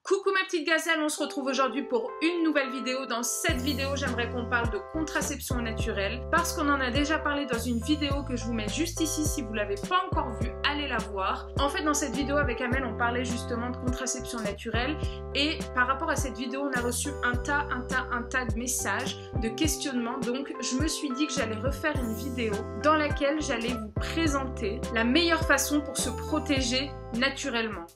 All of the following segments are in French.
Coucou ma petite gazelle, on se retrouve aujourd'hui pour une nouvelle vidéo. Dans cette vidéo, j'aimerais qu'on parle de contraception naturelle parce qu'on en a déjà parlé dans une vidéo que je vous mets juste ici. Si vous ne l'avez pas encore vue, allez la voir. En fait, dans cette vidéo avec Amel, on parlait justement de contraception naturelle et par rapport à cette vidéo, on a reçu un tas de messages, de questionnements. Donc, je me suis dit que j'allais refaire une vidéo dans laquelle j'allais vous présenter la meilleure façon pour se protéger naturellement.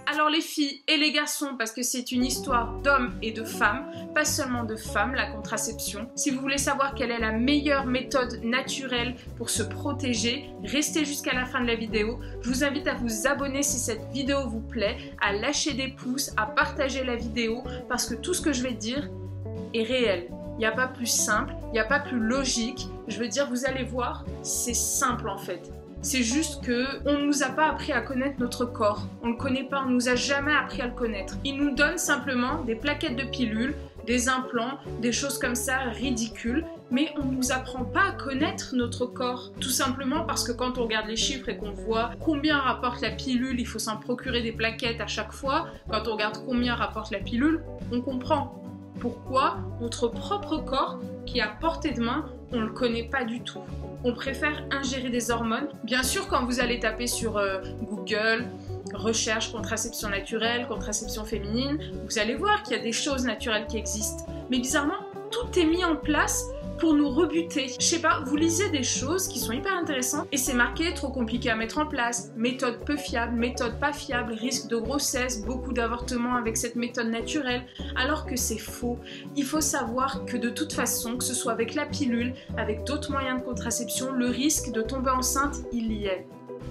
Alors les filles et les garçons, parce que c'est une histoire d'hommes et de femmes, pas seulement de femmes, la contraception. Si vous voulez savoir quelle est la meilleure méthode naturelle pour se protéger, restez jusqu'à la fin de la vidéo. Je vous invite à vous abonner si cette vidéo vous plaît, à lâcher des pouces, à partager la vidéo, parce que tout ce que je vais dire est réel. Il n'y a pas plus simple, il n'y a pas plus logique. Je veux dire, vous allez voir, c'est simple en fait. C'est juste qu'on ne nous a pas appris à connaître notre corps. On ne le connaît pas, on ne nous a jamais appris à le connaître. Ils nous donnent simplement des plaquettes de pilules, des implants, des choses comme ça ridicules. Mais on ne nous apprend pas à connaître notre corps. Tout simplement parce que quand on regarde les chiffres et qu'on voit combien rapporte la pilule, il faut s'en procurer des plaquettes à chaque fois. Quand on regarde combien rapporte la pilule, on comprend. Pourquoi notre propre corps, qui est à portée de main, on ne le connaît pas du tout. On préfère ingérer des hormones. Bien sûr, quand vous allez taper sur Google, recherche contraception naturelle, contraception féminine, vous allez voir qu'il y a des choses naturelles qui existent. Mais bizarrement, tout est mis en place pour nous rebuter. Je sais pas, vous lisez des choses qui sont hyper intéressantes et c'est marqué trop compliqué à mettre en place, méthode peu fiable, méthode pas fiable, risque de grossesse, beaucoup d'avortements avec cette méthode naturelle, alors que c'est faux. Il faut savoir que de toute façon, que ce soit avec la pilule, avec d'autres moyens de contraception, le risque de tomber enceinte, il y est.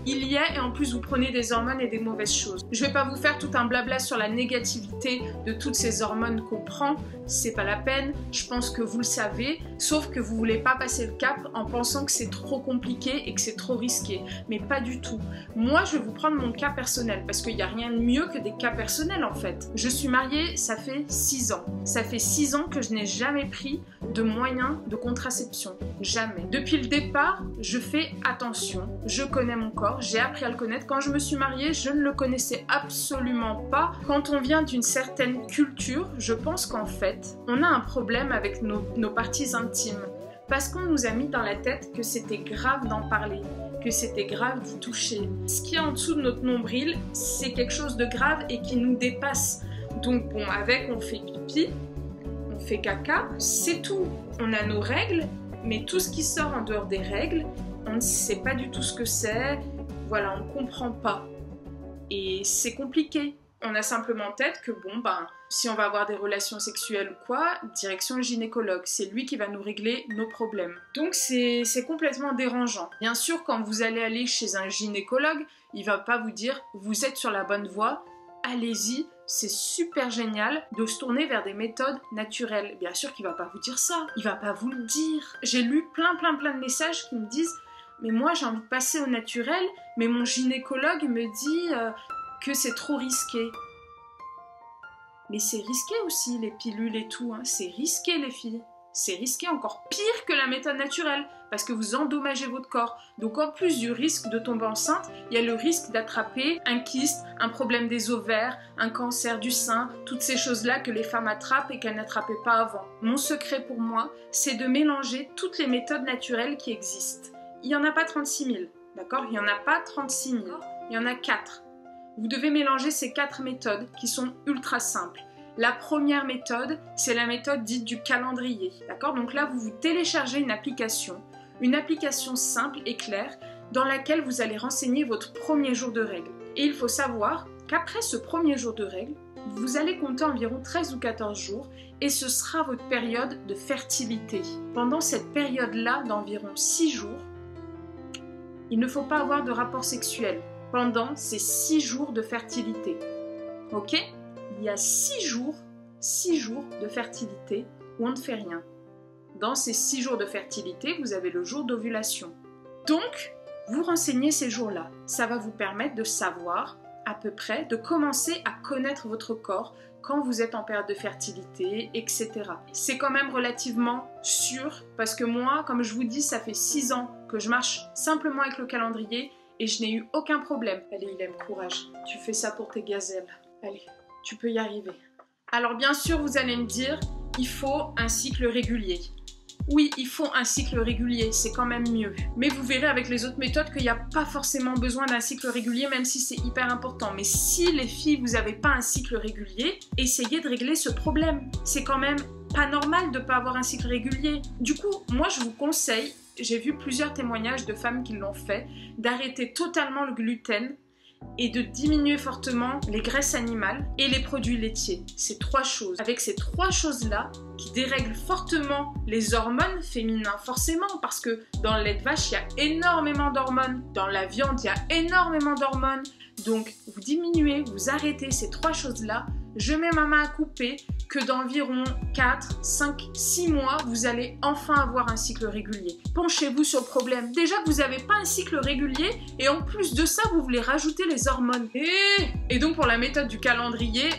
Il y est et en plus vous prenez des hormones et des mauvaises choses. Je vais pas vous faire tout un blabla sur la négativité de toutes ces hormones qu'on prend, c'est pas la peine, je pense que vous le savez, sauf que vous voulez pas passer le cap en pensant que c'est trop compliqué et que c'est trop risqué, mais pas du tout. Moi je vais vous prendre mon cas personnel parce qu'il n'y a rien de mieux que des cas personnels en fait. Je suis mariée, ça fait 6 ans. Ça fait 6 ans que je n'ai jamais pris de moyens de contraception, jamais. Depuis le départ, je fais attention, je connais mon corps, j'ai appris à le connaître. Quand je me suis mariée, je ne le connaissais absolument pas. Quand on vient d'une certaine culture, je pense qu'en fait, on a un problème avec nos parties intimes. Parce qu'on nous a mis dans la tête que c'était grave d'en parler, que c'était grave d'y toucher. Ce qui est en dessous de notre nombril, c'est quelque chose de grave et qui nous dépasse. Donc bon, avec, on fait pipi, on fait caca, c'est tout. On a nos règles, mais tout ce qui sort en dehors des règles, on ne sait pas du tout ce que c'est. Voilà, on ne comprend pas. Et c'est compliqué. On a simplement en tête que bon, si on va avoir des relations sexuelles ou quoi, direction le gynécologue. C'est lui qui va nous régler nos problèmes. Donc c'est complètement dérangeant. Bien sûr, quand vous allez aller chez un gynécologue, il va pas vous dire « vous êtes sur la bonne voie, allez-y ». C'est super génial de se tourner vers des méthodes naturelles. Bien sûr qu'il va pas vous dire ça. Il va pas vous le dire. J'ai lu plein de messages qui me disent « mais moi j'ai envie de passer au naturel, mais mon gynécologue me dit que c'est trop risqué. » Mais c'est risqué aussi les pilules et tout, hein. C'est risqué les filles. C'est risqué encore pire que la méthode naturelle parce que vous endommagez votre corps. Donc en plus du risque de tomber enceinte, il y a le risque d'attraper un kyste, un problème des ovaires, un cancer du sein, toutes ces choses-là que les femmes attrapent et qu'elles n'attrapaient pas avant. Mon secret pour moi, c'est de mélanger toutes les méthodes naturelles qui existent. Il n'y en a pas 36 000, d'accord? Il n'y en a pas 36 000, il y en a 4. Vous devez mélanger ces 4 méthodes qui sont ultra simples. La première méthode, c'est la méthode dite du calendrier, d'accord? Donc là, vous téléchargez une application simple et claire dans laquelle vous allez renseigner votre premier jour de règle. Et il faut savoir qu'après ce premier jour de règle, vous allez compter environ 13 ou 14 jours et ce sera votre période de fertilité. Pendant cette période-là d'environ 6 jours, il ne faut pas avoir de rapport sexuel pendant ces 6 jours de fertilité. Ok? Il y a 6 jours de fertilité où on ne fait rien. Dans ces 6 jours de fertilité, vous avez le jour d'ovulation. Donc, vous renseignez ces jours-là. Ça va vous permettre de savoir à peu près, de commencer à connaître votre corps, quand vous êtes en période de fertilité, etc. C'est quand même relativement sûr parce que moi, comme je vous dis, ça fait 6 ans que je marche simplement avec le calendrier et je n'ai eu aucun problème. Allez, Ilem, courage, tu fais ça pour tes gazelles. Allez, tu peux y arriver. Alors bien sûr, vous allez me dire, il faut un cycle régulier. Oui, il faut un cycle régulier, c'est quand même mieux. Mais vous verrez avec les autres méthodes qu'il n'y a pas forcément besoin d'un cycle régulier, même si c'est hyper important. Mais si les filles, vous n'avez pas un cycle régulier, essayez de régler ce problème. C'est quand même pas normal de ne pas avoir un cycle régulier. Du coup, moi je vous conseille, j'ai vu plusieurs témoignages de femmes qui l'ont fait, d'arrêter totalement le gluten et de diminuer fortement les graisses animales et les produits laitiers. Ces 3 choses. Avec ces 3 choses-là, qui dérèglent fortement les hormones féminines, forcément, parce que dans le lait de vache, il y a énormément d'hormones. Dans la viande, il y a énormément d'hormones. Donc, vous diminuez, vous arrêtez ces 3 choses-là. Je mets ma main à couper que d'environ 4, 5, 6 mois, vous allez enfin avoir un cycle régulier. Penchez-vous sur le problème. Déjà que vous n'avez pas un cycle régulier et en plus de ça, vous voulez rajouter les hormones. Et donc pour la méthode du calendrier,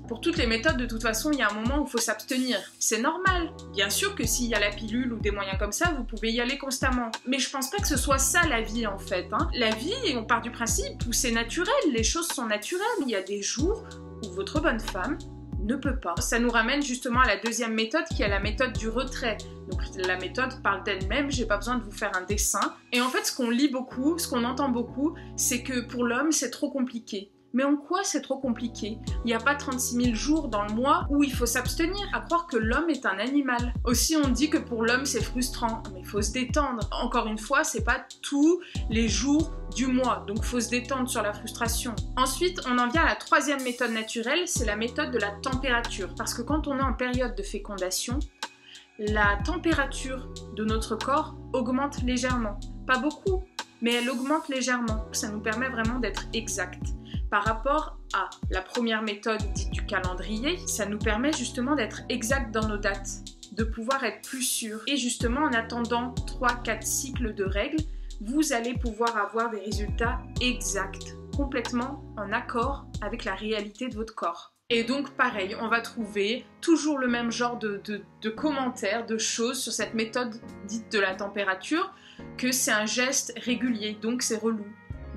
pour toutes les méthodes, de toute façon, il y a un moment où il faut s'abstenir. C'est normal. Bien sûr que s'il y a la pilule ou des moyens comme ça, vous pouvez y aller constamment. Mais je pense pas que ce soit ça la vie en fait. La vie, on part du principe où c'est naturel, les choses sont naturelles. Il y a des jours où votre bonne femme ne peut pas. Ça nous ramène justement à la deuxième méthode qui est la méthode du retrait. Donc la méthode parle d'elle-même, j'ai pas besoin de vous faire un dessin. Et en fait, ce qu'on lit beaucoup, ce qu'on entend beaucoup, c'est que pour l'homme, c'est trop compliqué. Mais en quoi c'est trop compliqué? Il n'y a pas 36 000 jours dans le mois où il faut s'abstenir, à croire que l'homme est un animal. Aussi, on dit que pour l'homme, c'est frustrant, mais il faut se détendre. Encore une fois, c'est pas tous les jours du mois, donc il faut se détendre sur la frustration. Ensuite, on en vient à la 3e méthode naturelle, c'est la méthode de la température. Parce que quand on est en période de fécondation, la température de notre corps augmente légèrement. Pas beaucoup, mais elle augmente légèrement. Ça nous permet vraiment d'être exact. Par rapport à la première méthode dite du calendrier, ça nous permet justement d'être exact dans nos dates, de pouvoir être plus sûr. Et justement, en attendant 3-4 cycles de règles, vous allez pouvoir avoir des résultats exacts, complètement en accord avec la réalité de votre corps. Et donc pareil, on va trouver toujours le même genre de commentaires, de choses sur cette méthode dite de la température, que c'est un geste régulier, donc c'est relou.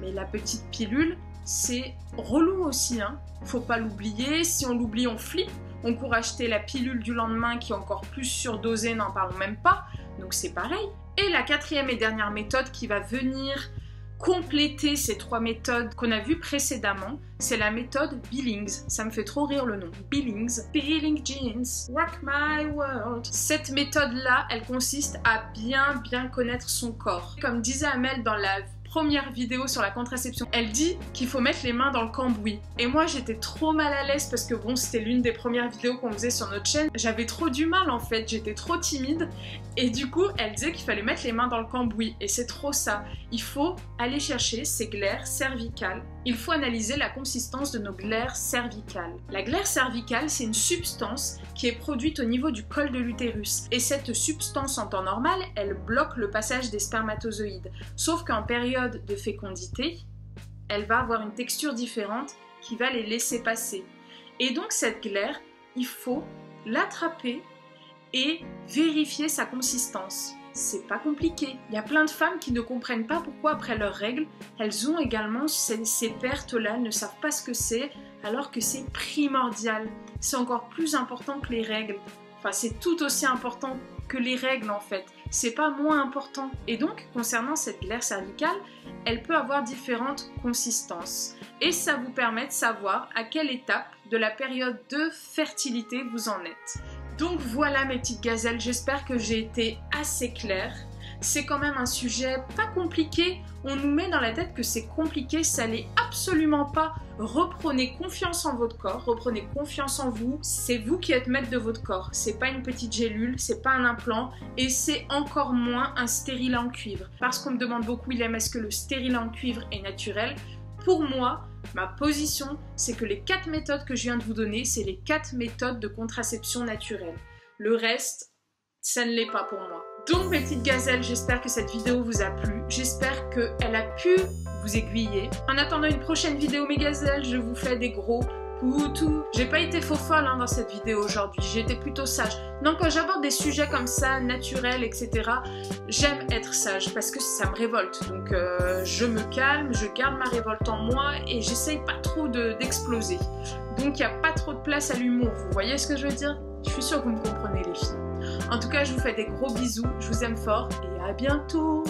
Mais la petite pilule, c'est relou aussi, faut pas l'oublier. Si on l'oublie, on flippe. On court acheter la pilule du lendemain qui est encore plus surdosée, n'en parlons même pas. Donc c'est pareil. Et la 4e et dernière méthode qui va venir compléter ces 3 méthodes qu'on a vues précédemment, c'est la méthode Billings. Ça me fait trop rire le nom. Billings. Billing Jeans. Rock my world. Cette méthode-là, elle consiste à bien connaître son corps. Comme disait Amel dans la première vidéo sur la contraception, elle dit qu'il faut mettre les mains dans le cambouis. Et moi j'étais trop mal à l'aise parce que bon, c'était l'une des premières vidéos qu'on faisait sur notre chaîne. J'avais trop du mal en fait, j'étais trop timide. Et du coup, elle disait qu'il fallait mettre les mains dans le cambouis. Et c'est trop ça. Il faut aller chercher ses glaires cervicales. Il faut analyser la consistance de nos glaires cervicales. La glaire cervicale, c'est une substance qui est produite au niveau du col de l'utérus. Et cette substance, en temps normal, elle bloque le passage des spermatozoïdes. Sauf qu'en période de fécondité, elle va avoir une texture différente qui va les laisser passer. Et donc cette glaire, il faut l'attraper et vérifier sa consistance. C'est pas compliqué. Il y a plein de femmes qui ne comprennent pas pourquoi après leurs règles, elles ont également ces pertes-là, elles ne savent pas ce que c'est, alors que c'est primordial. C'est encore plus important que les règles. Enfin, c'est tout aussi important que les règles en fait. C'est pas moins important. Et donc, concernant cette glaire cervicale, elle peut avoir différentes consistances. Et ça vous permet de savoir à quelle étape de la période de fertilité vous en êtes. Donc voilà mes petites gazelles, j'espère que j'ai été assez claire. C'est quand même un sujet pas compliqué, on nous met dans la tête que c'est compliqué, ça l'est absolument pas. Reprenez confiance en votre corps, reprenez confiance en vous, c'est vous qui êtes maître de votre corps. C'est pas une petite gélule, c'est pas un implant et c'est encore moins un stérilet en cuivre. Parce qu'on me demande beaucoup, Ilem, est-ce que le stérilet en cuivre est naturel? Pour moi, ma position, c'est que les 4 méthodes que je viens de vous donner, c'est les 4 méthodes de contraception naturelle. Le reste, ça ne l'est pas pour moi. Donc mes petites gazelles, j'espère que cette vidéo vous a plu. J'espère qu'elle a pu vous aiguiller. En attendant une prochaine vidéo mes gazelles, je vous fais des gros Poutou. J'ai pas été faux folle dans cette vidéo aujourd'hui, j'ai été plutôt sage. Non, quand j'aborde des sujets comme ça, naturels, etc., j'aime être sage parce que ça me révolte. Donc je me calme, je garde ma révolte en moi et j'essaye pas trop d'exploser. Donc il n'y a pas trop de place à l'humour, vous voyez ce que je veux dire? Je suis sûre que vous me comprenez les filles. En tout cas, je vous fais des gros bisous, je vous aime fort et à bientôt!